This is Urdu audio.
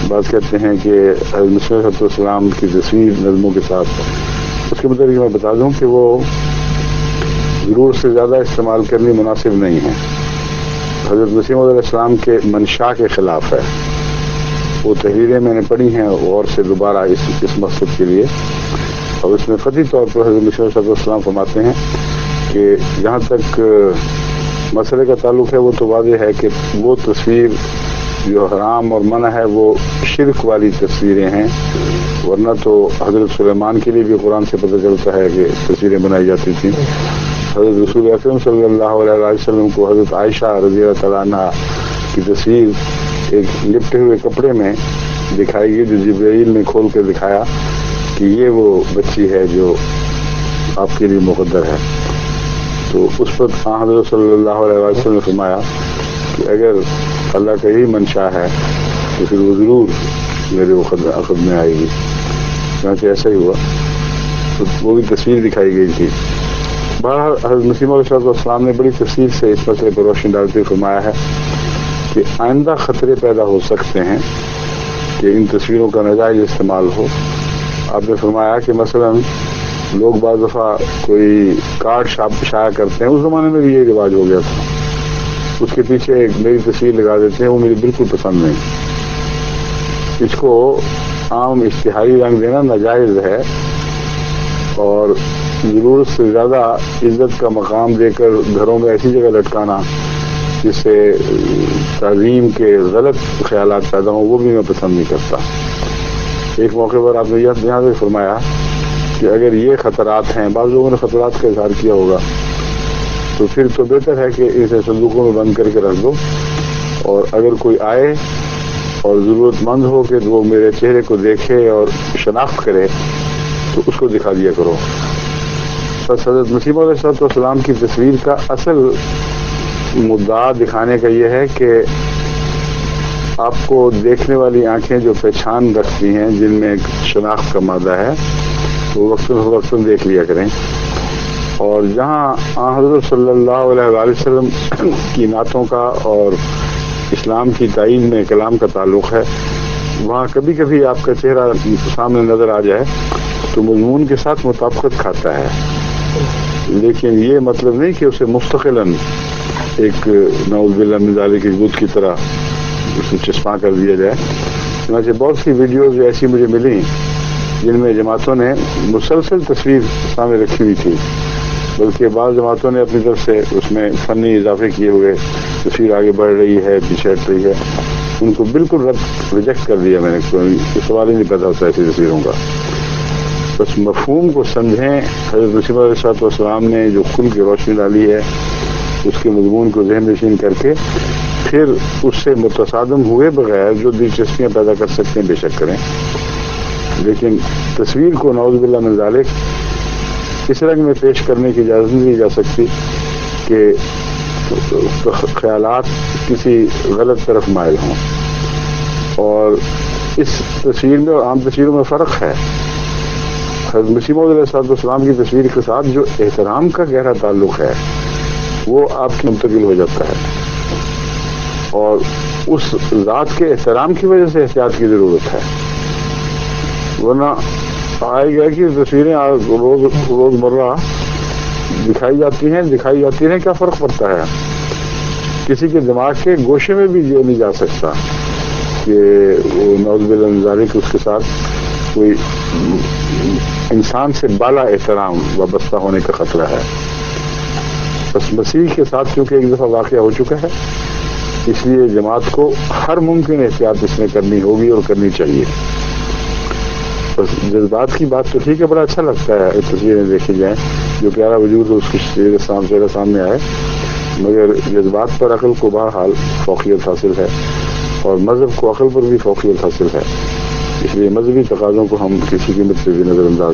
بعض کہتے ہیں کہ حضرت مسیح علیہ السلام کی تصویر نظموں کے ساتھ، اس کے متعلق میں بتا دوں کہ وہ ضرورت سے زیادہ استعمال کرنی مناسب نہیں ہے. حضرت مسیح علیہ السلام کے منشا کے خلاف ہے. وہ تحریریں میں نے پڑھی ہیں غور سے دوبارہ اس مقصد کے لیے، اور اس میں قطعی طور پر حضرت مسیح علیہ السلام فرماتے ہیں کہ جہاں تک مسئلے کا تعلق ہے وہ تو واضح ہے کہ وہ تصویر جو حرام اور منع ہے وہ شرک والی تصویریں ہیں، ورنہ تو حضرت سلیمان کے لیے بھی قرآن سے پتہ چلتا ہے کہ تصویریں بنائی جاتی تھیں. حضرت رسول اکرم صلی اللہ علیہ وسلم کو حضرت عائشہ رضی اللہ تعالیٰ عنہ کی تصویر ایک لپٹے ہوئے کپڑے میں دکھائی گئی، جو جبرائیل نے کھول کے دکھایا کہ یہ وہ بچی ہے جو آپ کے لیے مقدر ہے. تو اس پر حضرت صلی اللہ علیہ وسلم نے فرمایا کہ اگر اللہ کا یہی منشا ہے تو پھر وہ ضرور میرے عقد میں آئے گی. چنانچہ ایسا ہی ہوا، تو وہ بھی تصویر دکھائی گئی تھی. بہرحال حضرت مسیح علیہ السلام نے بڑی تفصیل سے اس مسئلے پر روشنی ڈالتے فرمایا ہے کہ آئندہ خطرے پیدا ہو سکتے ہیں کہ ان تصویروں کا ناجائز استعمال ہو. آپ نے فرمایا کہ مثلا لوگ بعض دفعہ کوئی کارڈ شائع کرتے ہیں، اس زمانے میں بھی یہ رواج ہو گیا تھا، اس کے پیچھے ایک میری تصویر لگا دیتے ہیں، وہ مجھے بالکل پسند نہیں. اس کو عام اشتہاری رنگ دینا ناجائز ہے، اور ضرورت سے زیادہ عزت کا مقام دے کر گھروں میں ایسی جگہ لٹکانا جس سے تعظیم کے غلط خیالات پیدا ہوں، وہ بھی میں پسند نہیں کرتا. ایک موقع پر آپ نے یہاں سے فرمایا کہ اگر یہ خطرات ہیں، بعض لوگوں نے خطرات کا اظہار کیا ہوگا، تو پھر تو بہتر ہے کہ اسے صندوقوں میں بند کر کے رکھ دو، اور اگر کوئی آئے اور ضرورت مند ہو کہ وہ میرے چہرے کو دیکھے اور شناخت کرے تو اس کو دکھا دیا کرو. بس حضرت مسیح علیہ السلام کی تصویر کا اصل مدعا دکھانے کا یہ ہے کہ آپ کو دیکھنے والی آنکھیں جو پہچان رکھتی ہیں، جن میں ایک شناخت کا مادہ ہے، وہ وقتاً دیکھ لیا کریں. اور جہاں حضرت صلی اللہ علیہ وآلہ وسلم کی نعتوں کا اور اسلام کی تائید میں کلام کا تعلق ہے، وہاں کبھی کبھی آپ کا چہرہ سامنے نظر آ جائے تو مضمون کے ساتھ مطابقت کھاتا ہے، لیکن یہ مطلب نہیں کہ اسے مستقلاً ایک نعوذ باللہ من ذالک ایک بت کی طرح اسے چسپاں کر دیا جائے. چنانچہ بہت سی ویڈیوز ایسی مجھے ملیں جن میں جماعتوں نے مسلسل تصویر سامنے رکھی ہوئی تھی، بلکہ بعض جماعتوں نے اپنی طرف سے اس میں فنی اضافے کیے ہوئے تصویر آگے بڑھ رہی ہے، پیچھے ہٹ رہی ہے، ان کو بالکل ریجیکٹ کر دیا میں نے. کوئی سوال ہی نہیں پیدا ہوتا ایسی تصویروں کا. بس مفہوم کو سمجھیں. حضرت مسیح علیہ السلام نے جو کھل کے روشنی ڈالی ہے اس کے مضمون کو ذہن نشین کر کے پھر اس سے متصادم ہوئے بغیر جو دلچسپیاں پیدا کر سکتے ہیں بے شک کریں، لیکن تصویر کو نعوذ باللہ من ذالک اس رنگ میں پیش کرنے کی اجازت نہیں دی جا سکتی کہ خیالات کسی غلط طرف مائل ہوں. اور اس تصویر میں اور عام تصویروں میں فرق ہے. حضرت مسیح علیہ السلام کی تصویر کے ساتھ جو احترام کا گہرا تعلق ہے وہ آپ کی منتقل ہو جاتا ہے، اور اس ذات کے احترام کی وجہ سے احتیاط کی ضرورت ہے. ورنہ آئے گیا کہ تصویریں روز مرہ دکھائی جاتی ہیں، کیا فرق پڑتا ہے؟ کسی کے دماغ کے گوشے میں بھی یہ نہیں جا سکتا کہ وہ نعوذ باللہ من ذالک اس کے ساتھ کوئی انسان سے بالا احترام وابستہ ہونے کا خطرہ ہے. بس مسیح کے ساتھ کیونکہ ایک دفعہ واقعہ ہو چکا ہے، اس لیے جماعت کو ہر ممکن احتیاط اس میں کرنی ہوگی اور کرنی چاہیے. بس جذبات کی بات تو ٹھیک ہے، بڑا اچھا لگتا ہے تصویریں دیکھی جائیں، جو پیارا وجود اس کی چہرے سامنے آئے، مگر جذبات پر عقل کو بہرحال فوقیت حاصل ہے، اور مذہب کو عقل پر بھی فوقیت حاصل ہے. اس لیے مذہبی تقاضوں کو ہم کسی قیمت پہ بھی نظر انداز